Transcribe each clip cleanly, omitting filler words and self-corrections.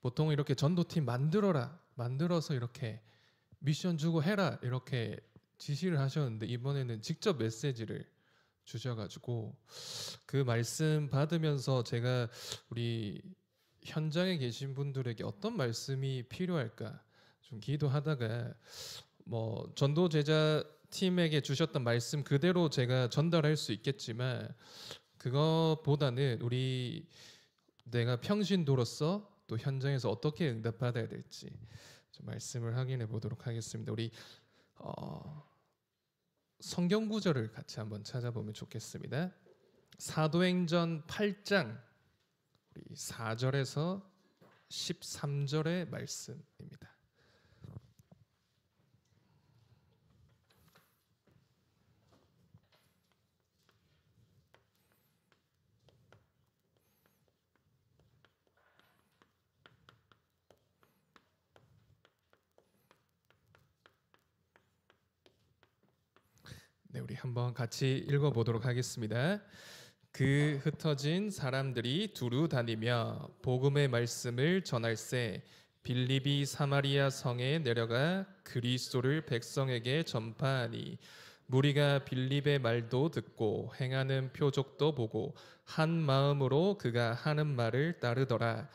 보통 이렇게 전도팀 만들어서 이렇게 미션 주고 해라 이렇게 지시를 하셨는데 이번에는 직접 메시지를 주셔가지고 그 말씀 받으면서 제가 우리 현장에 계신 분들에게 어떤 말씀이 필요할까 좀 기도하다가 뭐 전도 제자 팀에게 주셨던 말씀 그대로 제가 전달할 수 있겠지만 그거보다는 우리 내가 평신도로서 또 현장에서 어떻게 응답받아야 될지 좀 말씀을 확인해 보도록 하겠습니다. 우리 성경 구절을 같이 한번 찾아보면 좋겠습니다. 사도행전 8장 우리 4절에서 13절의 말씀입니다. 네, 우리 한번 같이 읽어보도록 하겠습니다. 그 흩어진 사람들이 두루 다니며 복음의 말씀을 전할새 빌립이 사마리아 성에 내려가 그리스도를 백성에게 전파하니 무리가 빌립의 말도 듣고 행하는 표적도 보고 한 마음으로 그가 하는 말을 따르더라.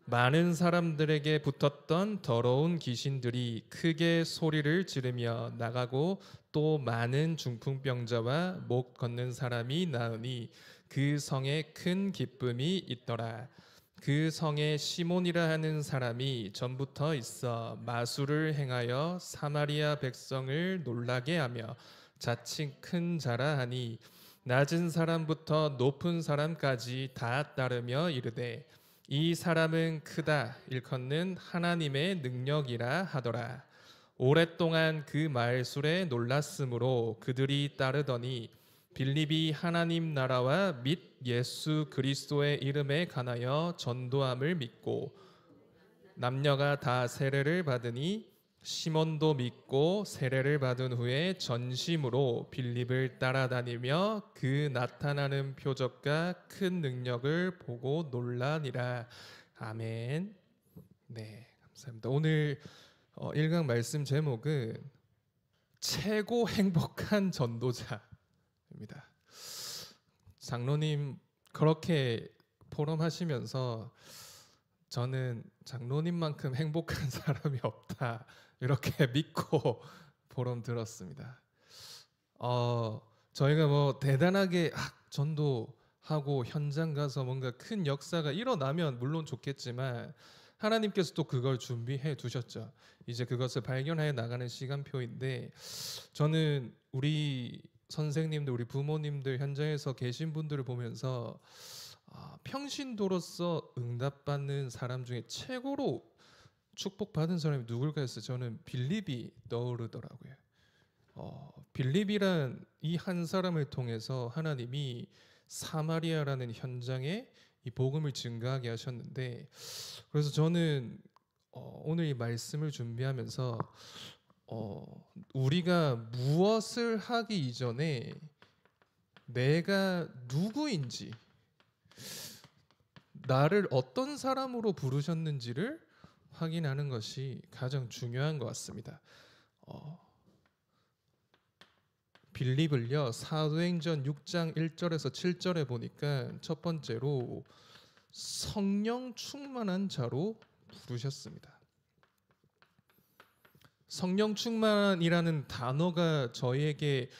많은 사람들에게 붙었던 더러운 귀신들이 크게 소리를 지르며 나가고 또 많은 중풍병자와 못 걷는 사람이 나으니 그 성에 큰 기쁨이 있더라. 그 성에 시몬이라 하는 사람이 전부터 있어 마술을 행하여 사마리아 백성을 놀라게 하며 자칭 큰 자라 하니 낮은 사람부터 높은 사람까지 다 따르며 이르되 이 사람은 크다 일컫는 하나님의 능력이라 하더라. 오랫동안 그 말술에 놀랐으므로 그들이 따르더니 빌립이 하나님 나라와 및 예수 그리스도의 이름에 관하여 전도함을 믿고 남녀가 다 세례를 받으니 시몬도 믿고 세례를 받은 후에 전심으로 빌립을 따라다니며 그 나타나는 표적과 큰 능력을 보고 놀라니라. 아멘. 네, 감사합니다. 오늘 일강 말씀 제목은 최고 행복한 전도자입니다. 장로님 그렇게 포럼하시면서 저는 장로님만큼 행복한 사람이 없다 이렇게 믿고 포럼 들었습니다. 저희가 뭐 대단하게 전도하고 현장 가서 뭔가 큰 역사가 일어나면 물론 좋겠지만 하나님께서 또 그걸 준비해 두셨죠. 이제 그것을 발견해 나가는 시간표인데 저는 우리 선생님들, 우리 부모님들 현장에서 계신 분들을 보면서 평신도로서 응답받는 사람 중에 최고로 축복받은 사람이 누굴까 해서 저는 빌립이 떠오르더라고요. 빌립이란 이 한 사람을 통해서 하나님이 사마리아라는 현장에 이 복음을 증거하게 하셨는데 그래서 저는 오늘 이 말씀을 준비하면서 우리가 무엇을 하기 이전에 내가 누구인지 나를 어떤 사람으로 부르셨는지를 확인하는 것이 가장 중요한 것 같습니다. 빌립을요 사도행전 6장 1절에서 7절에 보니까 첫 번째로 성령 충만한 자로 부르셨습니다. 성령 충만이라는 단어가 저희에게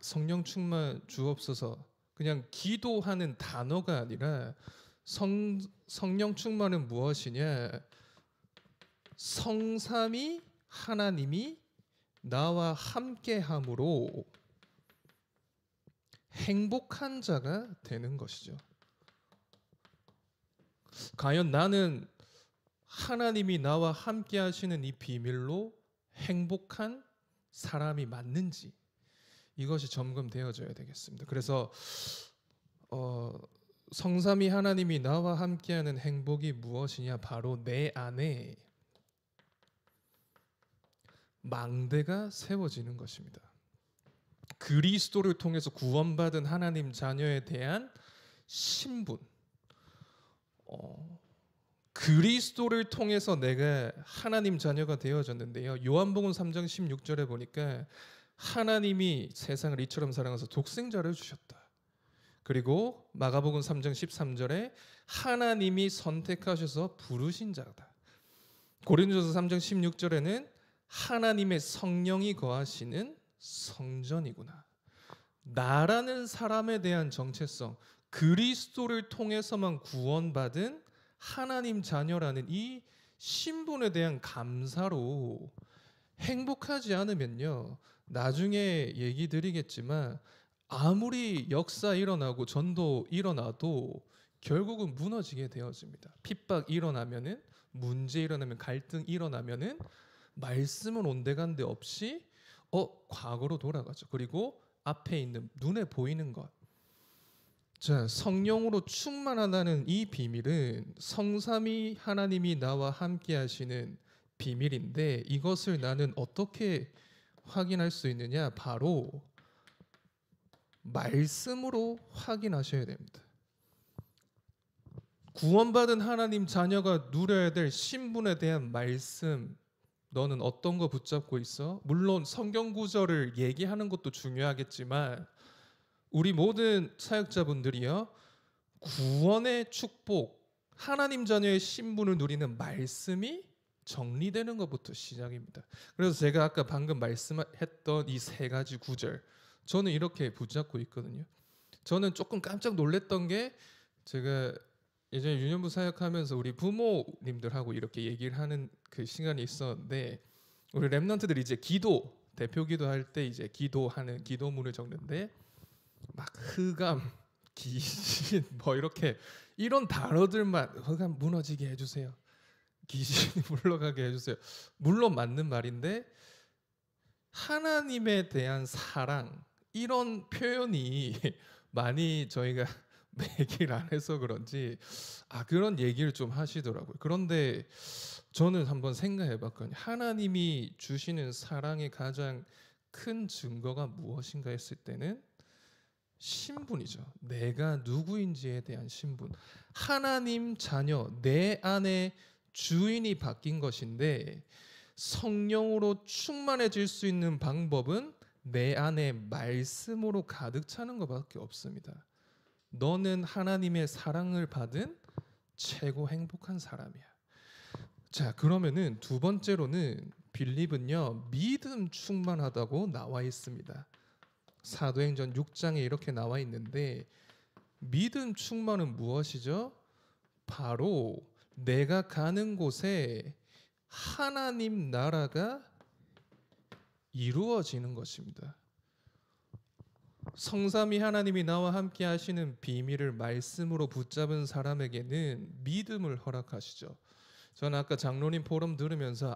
성령 충만 주옵소서 그냥 기도하는 단어가 아니라 성령 충만은 무엇이냐? 성삼위 하나님이 나와 함께함으로 행복한 자가 되는 것이죠. 과연 나는 하나님이 나와 함께 하시는 이 비밀로 행복한 사람이 맞는지 이것이 점검되어져야 되겠습니다. 그래서 성삼위 하나님이 나와 함께하는 행복이 무엇이냐? 바로 내 안에 망대가 세워지는 것입니다. 그리스도를 통해서 구원받은 하나님 자녀에 대한 신분, 그리스도를 통해서 내가 하나님 자녀가 되어졌는데요. 요한복음 3장 16절에 보니까 하나님이 세상을 이처럼 사랑해서 독생자를 주셨다. 그리고 마가복음 3장 13절에 하나님이 선택하셔서 부르신 자다. 고린도전서 3장 16절에는 하나님의 성령이 거하시는 성전이구나. 나라는 사람에 대한 정체성, 그리스도를 통해서만 구원받은 하나님 자녀라는 이 신분에 대한 감사로 행복하지 않으면요, 나중에 얘기 드리겠지만 아무리 역사 일어나고 전도 일어나도 결국은 무너지게 되어집니다. 핍박 일어나면은, 문제 일어나면, 갈등 일어나면은 말씀은 온데간데 없이 과거로 돌아가죠. 그리고 앞에 있는 눈에 보이는 것, 자, 성령으로 충만하다는 이 비밀은 성삼위 하나님이 나와 함께 하시는 비밀인데, 이것을 나는 어떻게 확인할 수 있느냐? 바로 말씀으로 확인하셔야 됩니다. 구원받은 하나님 자녀가 누려야 될 신분에 대한 말씀, 너는 어떤 거 붙잡고 있어? 물론 성경 구절을 얘기하는 것도 중요하겠지만 우리 모든 사역자분들이요, 구원의 축복, 하나님 자녀의 신분을 누리는 말씀이 정리되는 것부터 시작입니다. 그래서 제가 아까 방금 말씀했던 이 세 가지 구절, 저는 이렇게 붙잡고 있거든요. 저는 조금 깜짝 놀랐던 게, 제가 예전에 유년부 사역하면서 우리 부모님들하고 이렇게 얘기를 하는 그 시간이 있었는데, 우리 랩런트들이 이제 기도, 대표 기도할 때 이제 기도하는 기도문을 적는데 막 흑암, 귀신, 뭐 이렇게 이런 단어들만, 흑암 무너지게 해주세요, 귀신이 물러가게 해주세요. 물론 맞는 말인데 하나님에 대한 사랑, 이런 표현이 많이 저희가 매길 안 해서 그런지 그런 얘기를 좀 하시더라고요. 그런데 저는 한번 생각해봤거든요. 하나님이 주시는 사랑의 가장 큰 증거가 무엇인가 했을 때는 신분이죠. 내가 누구인지에 대한 신분. 하나님 자녀, 내 안에 주인이 바뀐 것인데, 성령으로 충만해질 수 있는 방법은 내 안에 말씀으로 가득 차는 것밖에 없습니다. 너는 하나님의 사랑을 받은 최고 행복한 사람이야. 자, 그러면은 두 번째로는 빌립은요, 믿음 충만하다고 나와 있습니다. 사도행전 6장에 이렇게 나와 있는데, 믿음 충만은 무엇이죠? 바로 내가 가는 곳에 하나님 나라가 이루어지는 것입니다. 성삼위 하나님이 나와 함께 하시는 비밀을 말씀으로 붙잡은 사람에게는 믿음을 허락하시죠. 저는 아까 장로님 포럼 들으면서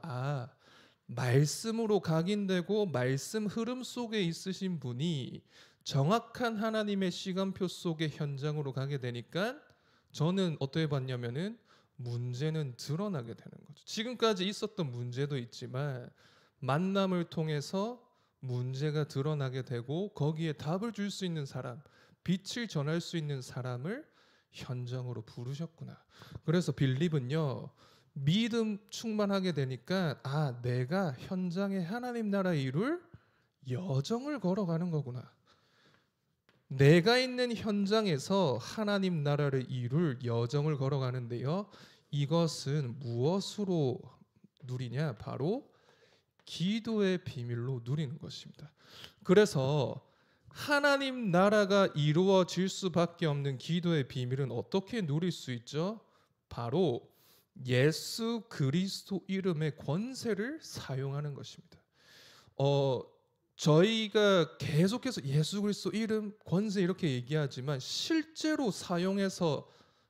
말씀으로 각인되고 말씀 흐름 속에 있으신 분이 정확한 하나님의 시간표 속의 현장으로 가게 되니까 저는 어떻게 봤냐면은 문제는 드러나게 되는 거죠. 지금까지 있었던 문제도 있지만 만남을 통해서 문제가 드러나게 되고, 거기에 답을 줄 수 있는 사람, 빛을 전할 수 있는 사람을 현장으로 부르셨구나. 그래서 빌립은요, 믿음 충만하게 되니까 내가 현장에 하나님 나라 이룰 여정을 걸어가는 거구나. 내가 있는 현장에서 하나님 나라를 이룰 여정을 걸어가는데요, 이것은 무엇으로 누리냐? 바로 기도의 비밀로 누리는 것입니다. 그래서 하나님 나라가 이루어질 수밖에 없는 기도의 비밀은 어떻게 누릴 수 있죠? 바로 예수 그리스도 이름의 권세를 사용하는 것입니다. 저희가 계속해서 예수 그리스도 이름, 권세 이렇게 얘기하지만 실제로 사용해서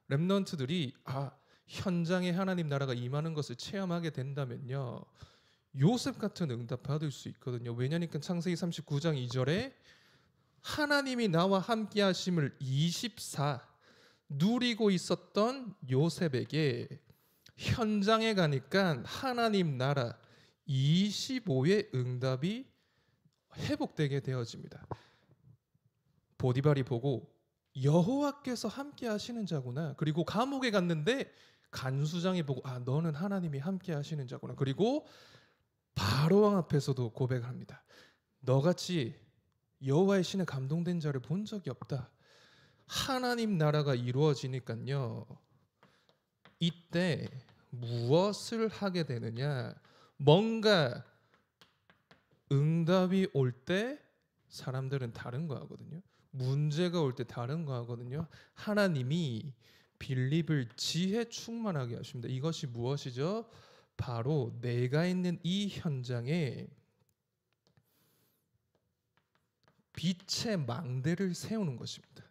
렘넌트들이 현장에 하나님 나라가 임하는 것을 체험하게 된다면요, 요셉 같은 응답 받을 수 있거든요. 왜냐니까 창세기 39장 2절에 하나님이 나와 함께 하심을 24 누리고 있었던 요셉에게 현장에 가니까 하나님 나라 25의 응답이 회복되게 되어집니다. 보디발이 보고 여호와께서 함께 하시는 자구나. 그리고 감옥에 갔는데 간수장이 보고 아 너는 하나님이 함께 하시는 자구나. 그리고 바로왕 앞에서도 고백합니다. 너같이 여호와의 신에 감동된 자를 본 적이 없다. 하나님 나라가 이루어지니까요. 이때 무엇을 하게 되느냐? 뭔가 응답이 올 때 사람들은 다른 거 하거든요. 문제가 올 때 다른 거 하거든요. 하나님이 빌립을 지혜 충만하게 하십니다. 이것이 무엇이죠? 바로 내가 있는 이 현장에 빛의 망대를 세우는 것입니다.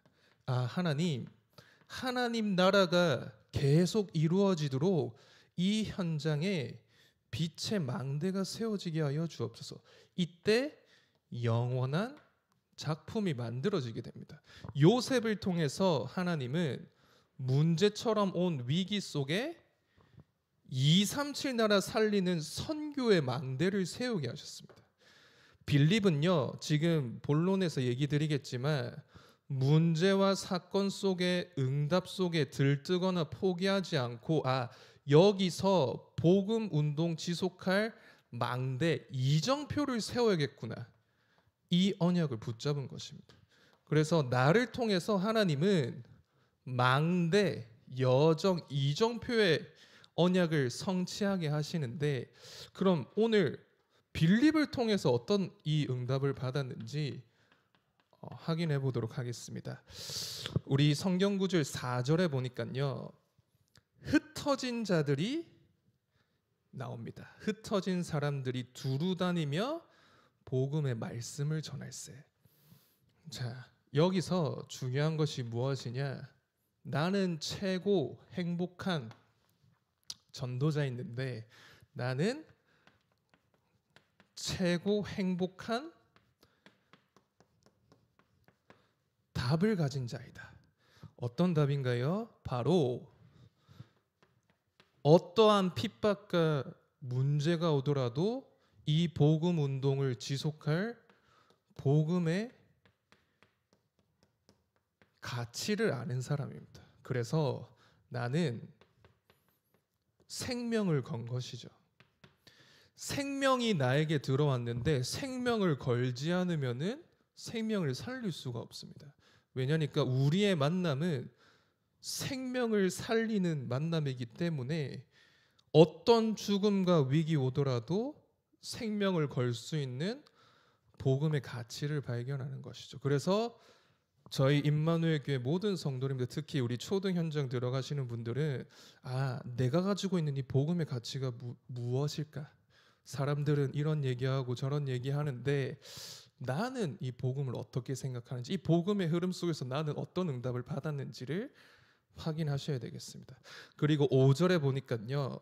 아, 하나님 나라가 계속 이루어지도록 이 현장에 빛의 망대가 세워지게 하여 주옵소서. 이때 영원한 작품이 만들어지게 됩니다. 요셉을 통해서 하나님은 문제처럼 온 위기 속에 237 나라 살리는 선교의 망대를 세우게 하셨습니다. 빌립은요, 지금 본론에서 얘기 드리겠지만 문제와 사건 속에 응답 속에 들뜨거나 포기하지 않고 여기서 복음 운동 지속할 망대 이정표를 세워야겠구나. 이 언약을 붙잡은 것입니다. 그래서 나를 통해서 하나님은 망대, 여정, 이정표의 언약을 성취하게 하시는데, 그럼 오늘 빌립을 통해서 어떤 이 응답을 받았는지 확인해 보도록 하겠습니다. 우리 성경 구절 4절에 보니까요, 흩어진 자들이 나옵니다. 흩어진 사람들이 두루 다니며 복음의 말씀을 전할세. 자, 여기서 중요한 것이 무엇이냐? 나는 최고 행복한 전도자였는데 나는 최고 행복한 답을 가진 자이다. 어떤 답인가요? 바로 어떠한 핍박과 문제가 오더라도 이 복음 운동을 지속할 복음의 가치를 아는 사람입니다. 그래서 나는 생명을 건 것이죠. 생명이 나에게 들어왔는데 생명을 걸지 않으면은 생명을 살릴 수가 없습니다. 왜냐니까 우리의 만남은 생명을 살리는 만남이기 때문에 어떤 죽음과 위기 오더라도 생명을 걸 수 있는 복음의 가치를 발견하는 것이죠. 그래서 저희 임마누엘 교회 모든 성도님들, 특히 우리 초등 현장 들어가시는 분들은 내가 가지고 있는 이 복음의 가치가 무엇일까? 사람들은 이런 얘기하고 저런 얘기하는데 나는 이 복음을 어떻게 생각하는지, 이 복음의 흐름 속에서 나는 어떤 응답을 받았는지를 확인하셔야 되겠습니다. 그리고 5절에 보니까요,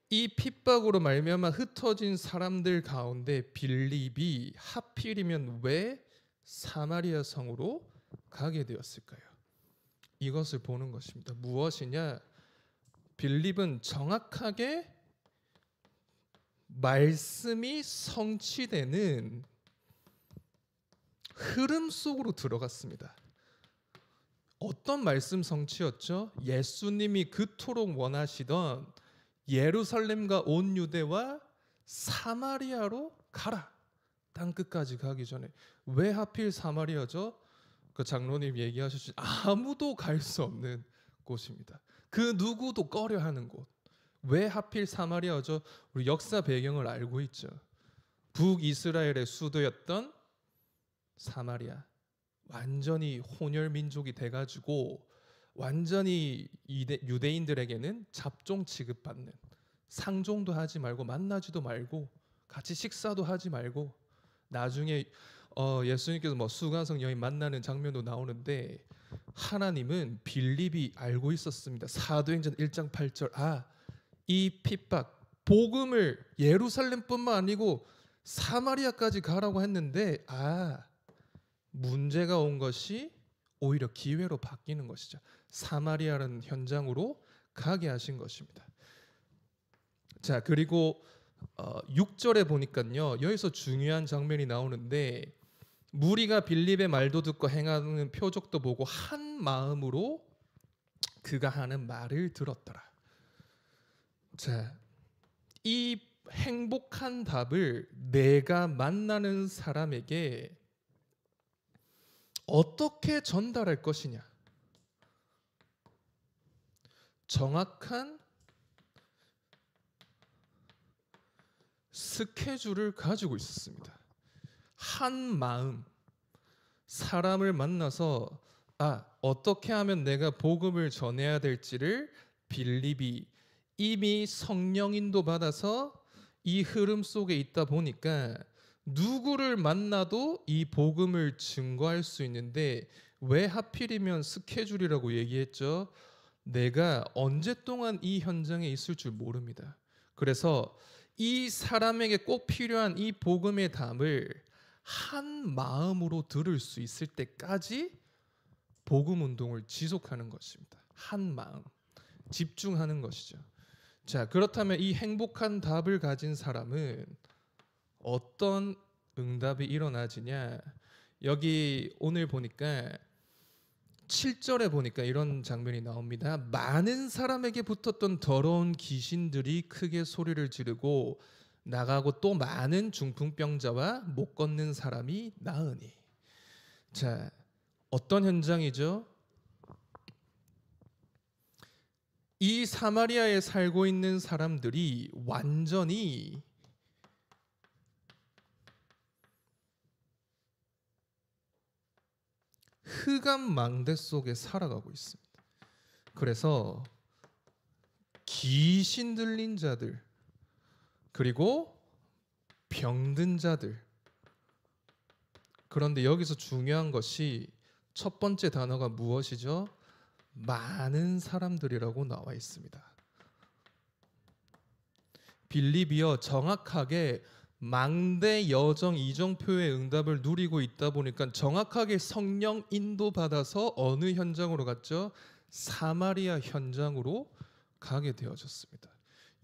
이 핍박으로 말미암아 흩어진 사람들 가운데 빌립이 하필이면 왜 사마리아 성으로 가게 되었을까요? 이것을 보는 것입니다. 무엇이냐? 빌립은 정확하게 말씀이 성취되는 흐름 속으로 들어갔습니다. 어떤 말씀 성취였죠? 예수님이 그토록 원하시던 예루살렘과 온 유대와 사마리아로 가라. 땅 끝까지 가기 전에. 왜 하필 사마리아죠? 그 장로님 얘기하셨지, 아무도 갈 수 없는 곳입니다. 그 누구도 꺼려하는 곳. 왜 하필 사마리아죠? 우리 역사 배경을 알고 있죠. 북이스라엘의 수도였던 사마리아, 완전히 혼혈 민족이 돼가지고 완전히 유대인들에게는 잡종 취급받는, 상종도 하지 말고 만나지도 말고 같이 식사도 하지 말고, 나중에 예수님께서 수가성 여인 만나는 장면도 나오는데 하나님은 빌립이 알고 있었습니다. 사도행전 1장 8절 이 핍박, 복음을 예루살렘뿐만 아니고 사마리아까지 가라고 했는데 문제가 온 것이 오히려 기회로 바뀌는 것이죠. 사마리아라는 현장으로 가게 하신 것입니다. 자, 그리고 6절에 보니까요, 여기서 중요한 장면이 나오는데 무리가 빌립의 말도 듣고 행하는 표적도 보고 한 마음으로 그가 하는 말을 들었더라. 자, 이 행복한 답을 내가 만나는 사람에게 어떻게 전달할 것이냐? 정확한 스케줄을 가지고 있었습니다. 한 마음, 사람을 만나서 어떻게 하면 내가 복음을 전해야 될지를 빌립이 이미 성령 인도 받아서 이 흐름 속에 있다 보니까 누구를 만나도 이 복음을 증거할 수 있는데, 왜 하필이면 스케줄이라고 얘기했죠? 내가 언제 동안 이 현장에 있을 줄 모릅니다. 그래서 이 사람에게 꼭 필요한 이 복음의 담을 한 마음으로 들을 수 있을 때까지 복음 운동을 지속하는 것입니다. 한 마음, 집중하는 것이죠. 자, 그렇다면 이 행복한 답을 가진 사람은 어떤 응답이 일어나지냐? 여기 오늘 보니까 7절에 보니까 이런 장면이 나옵니다. 많은 사람에게 붙었던 더러운 귀신들이 크게 소리를 지르고 나가고 또 많은 중풍병자와 못 걷는 사람이 나으니. 자, 어떤 현장이죠? 이 사마리아에 살고 있는 사람들이 완전히 흑암 망대 속에 살아가고 있습니다. 그래서 귀신 들린 자들, 그리고 병든 자들. 그런데 여기서 중요한 것이 첫 번째 단어가 무엇이죠? 많은 사람들이라고 나와 있습니다. 빌립이요, 정확하게 망대 여정 이정표의 응답을 누리고 있다 보니까 정확하게 성령 인도 받아서 어느 현장으로 갔죠? 사마리아 현장으로 가게 되어졌습니다.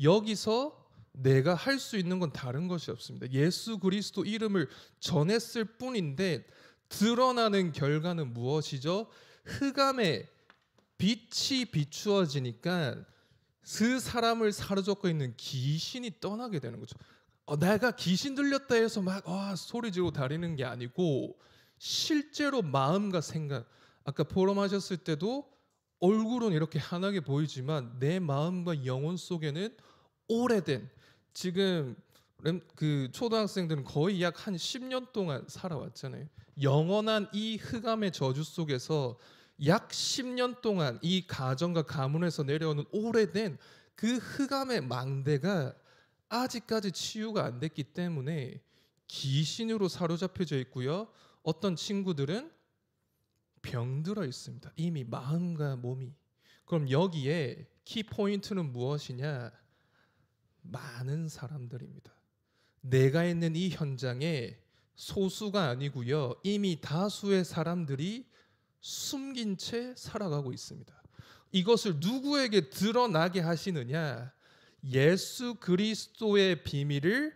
여기서 내가 할 수 있는 건 다른 것이 없습니다. 예수 그리스도 이름을 전했을 뿐인데 드러나는 결과는 무엇이죠? 흑암에 빛이 비추어지니까 그 사람을 사로잡고 있는 귀신이 떠나게 되는 거죠. 내가 귀신 들렸다 해서 막 소리 지르고 다니는 게 아니고, 실제로 마음과 생각, 아까 포럼하셨을 때도 얼굴은 이렇게 환하게 보이지만 내 마음과 영혼 속에는 오래된, 지금 그 초등학생들은 거의 약 한 10년 동안 살아왔잖아요. 영원한 이 흑암의 저주 속에서 약 10년 동안 이 가정과 가문에서 내려오는 오래된 그 흑암의 망대가 아직까지 치유가 안 됐기 때문에 귀신으로 사로잡혀져 있고요. 어떤 친구들은 병들어 있습니다. 이미 마음과 몸이. 그럼 여기에 키포인트는 무엇이냐? 많은 사람들입니다. 내가 있는 이 현장에 소수가 아니고요, 이미 다수의 사람들이 숨긴 채 살아가고 있습니다. 이것을 누구에게 드러나게 하시느냐? 예수 그리스도의 비밀을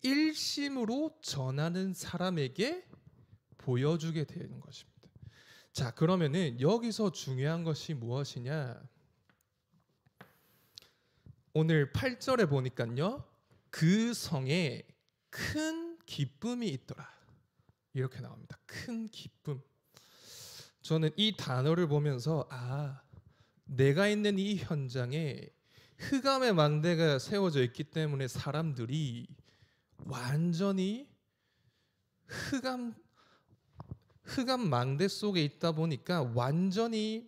일심으로 전하는 사람에게 보여주게 되는 것입니다. 자, 그러면은 여기서 중요한 것이 무엇이냐? 오늘 8절에 보니까요, 그 성에 큰 기쁨이 있더라, 이렇게 나옵니다. 큰 기쁨. 저는 이 단어를 보면서 내가 있는 이 현장에 흑암의 망대가 세워져 있기 때문에 사람들이 완전히 흑암 망대 속에 있다 보니까 완전히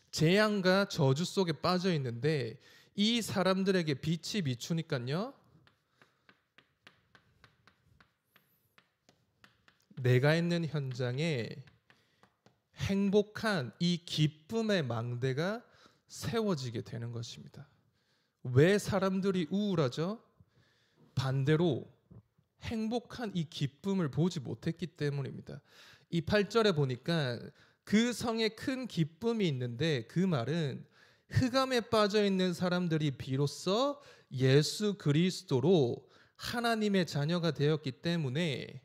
재앙과 저주 속에 빠져 있는데, 이 사람들에게 빛이 비추니까요, 내가 있는 현장에 행복한 이 기쁨의 망대가 세워지게 되는 것입니다. 왜 사람들이 우울하죠? 반대로 행복한 이 기쁨을 보지 못했기 때문입니다. 이 8절에 보니까 그 성에 큰 기쁨이 있는데, 그 말은 흑암에 빠져 있는 사람들이 비로소 예수 그리스도로 하나님의 자녀가 되었기 때문에,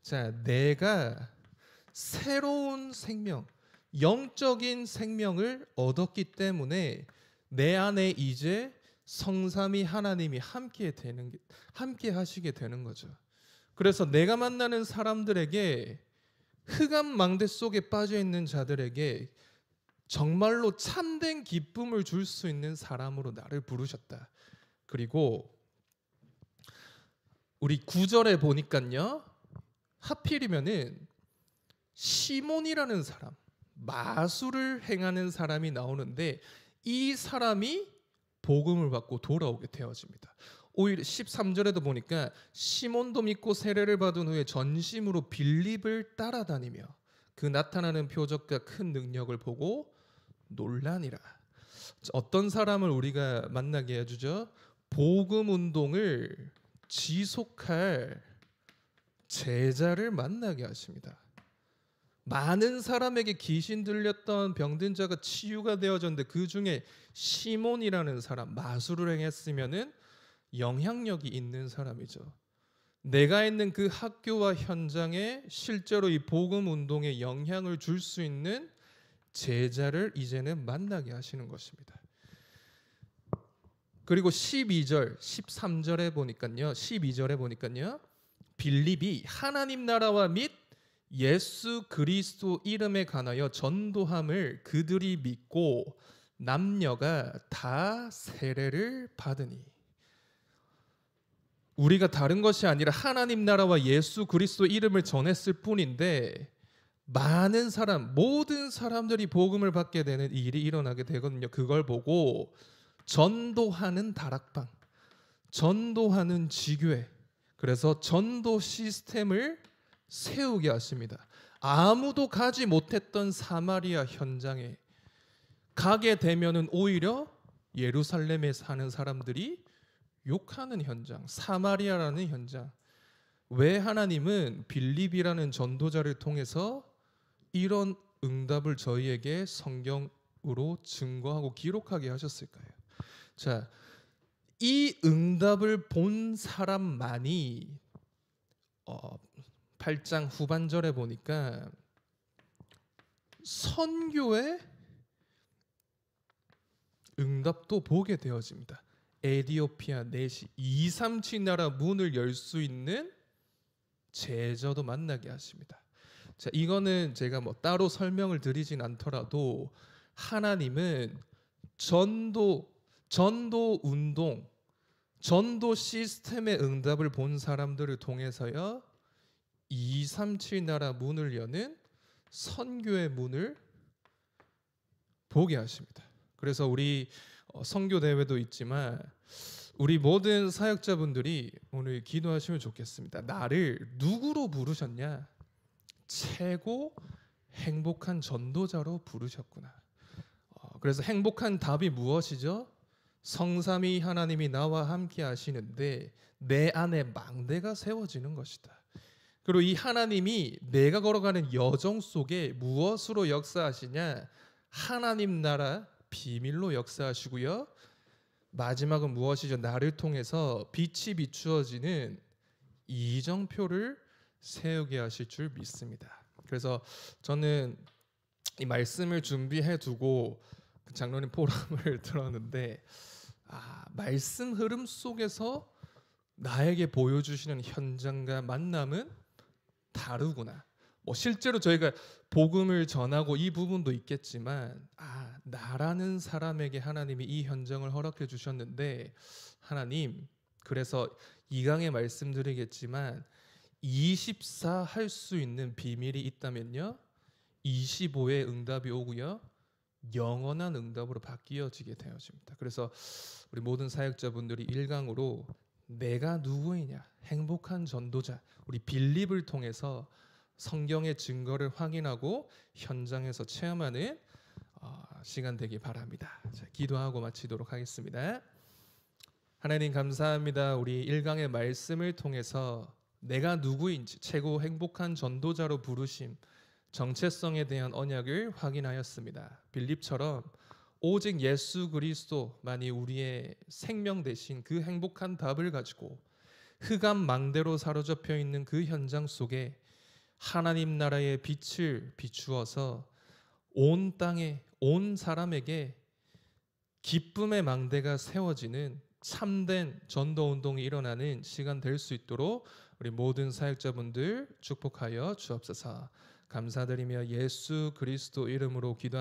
자, 내가 새로운 생명, 영적인 생명을 얻었기 때문에 내 안에 이제 성삼위 하나님이 함께 하시게 되는 거죠. 그래서 내가 만나는 사람들에게 흑암 망대 속에 빠져 있는 자들에게 정말로 참된 기쁨을 줄 수 있는 사람으로 나를 부르셨다. 그리고 우리 9절에 보니까요, 하필이면은 시몬이라는 사람, 마술을 행하는 사람이 나오는데 이 사람이 복음을 받고 돌아오게 되어집니다. 오히려 13절에도 보니까 시몬도 믿고 세례를 받은 후에 전심으로 빌립을 따라다니며 그 나타나는 표적과 큰 능력을 보고 놀라니라. 어떤 사람을 우리가 만나게 해주죠? 복음 운동을 지속할 제자를 만나게 하십니다. 많은 사람에게 귀신 들렸던 병든 자가 치유가 되어졌는데 그 중에 시몬이라는 사람, 마술을 행했으면은 영향력이 있는 사람이죠. 내가 있는 그 학교와 현장에 실제로 이 복음 운동에 영향을 줄 수 있는 제자를 이제는 만나게 하시는 것입니다. 그리고 12절, 13절에 보니까요. 12절에 보니까요. 빌립이 하나님 나라와 및 예수 그리스도 이름에 관하여 전도함을 그들이 믿고 남녀가 다 세례를 받으니. 우리가 다른 것이 아니라 하나님 나라와 예수 그리스도 이름을 전했을 뿐인데 많은 사람, 모든 사람들이 복음을 받게 되는 일이 일어나게 되거든요. 그걸 보고 전도하는 다락방, 전도하는 지교회, 그래서 전도 시스템을 세우게 하십니다. 아무도 가지 못했던 사마리아 현장에 가게 되면은 오히려 예루살렘에 사는 사람들이 욕하는 현장, 사마리아라는 현장. 왜 하나님은 빌립이라는 전도자를 통해서 이런 응답을 저희에게 성경으로 증거하고 기록하게 하셨을까요? 자, 이 응답을 본 사람만이 8장 후반절에 보니까 선교의 응답도 보게 되어집니다. 에디오피아, 내시, 237 나라 문을 열 수 있는 제자도 만나게 하십니다. 자, 이거는 제가 뭐 따로 설명을 드리진 않더라도 하나님은 전도 운동, 전도 시스템의 응답을 본 사람들을 통해서요 237 나라 문을 여는 선교의 문을 보게 하십니다. 그래서 우리 선교 대회도 있지만 우리 모든 사역자분들이 오늘 기도하시면 좋겠습니다. 나를 누구로 부르셨냐? 최고 행복한 전도자로 부르셨구나. 그래서 행복한 답이 무엇이죠? 성삼위 하나님이 나와 함께 하시는데 내 안에 망대가 세워지는 것이다. 그리고 이 하나님이 내가 걸어가는 여정 속에 무엇으로 역사하시냐? 하나님 나라 비밀로 역사하시고요. 마지막은 무엇이죠? 나를 통해서 빛이 비추어지는 이정표를 세우게 하실 줄 믿습니다. 그래서 저는 이 말씀을 준비해 두고 장로님 포럼을 들었는데 말씀 흐름 속에서 나에게 보여주시는 현장과 만남은 다르구나. 뭐 실제로 저희가 복음을 전하고 이 부분도 있겠지만 나라는 사람에게 하나님이 이 현장을 허락해 주셨는데 하나님, 그래서 2강에 말씀드리겠지만 24 할 수 있는 비밀이 있다면요 25의 응답이 오고요 영원한 응답으로 바뀌어지게 되어집니다. 그래서 우리 모든 사역자분들이 1강으로 내가 누구이냐, 행복한 전도자, 우리 빌립을 통해서 성경의 증거를 확인하고 현장에서 체험하는 시간 되기 바랍니다. 자, 기도하고 마치도록 하겠습니다. 하나님 감사합니다. 우리 1강의 말씀을 통해서 내가 누구인지 최고 행복한 전도자로 부르심, 정체성에 대한 언약을 확인하였습니다. 빌립처럼 오직 예수 그리스도만이 우리의 생명 대신 그 행복한 답을 가지고 흑암 망대로 사로잡혀 있는 그 현장 속에 하나님 나라의 빛을 비추어서 온 땅에 온 사람에게 기쁨의 망대가 세워지는 참된 전도 운동이 일어나는 시간 될 수 있도록 우리 모든 사역자분들 축복하여 주옵소서. 감사드리며 예수 그리스도 이름으로 기도합니다.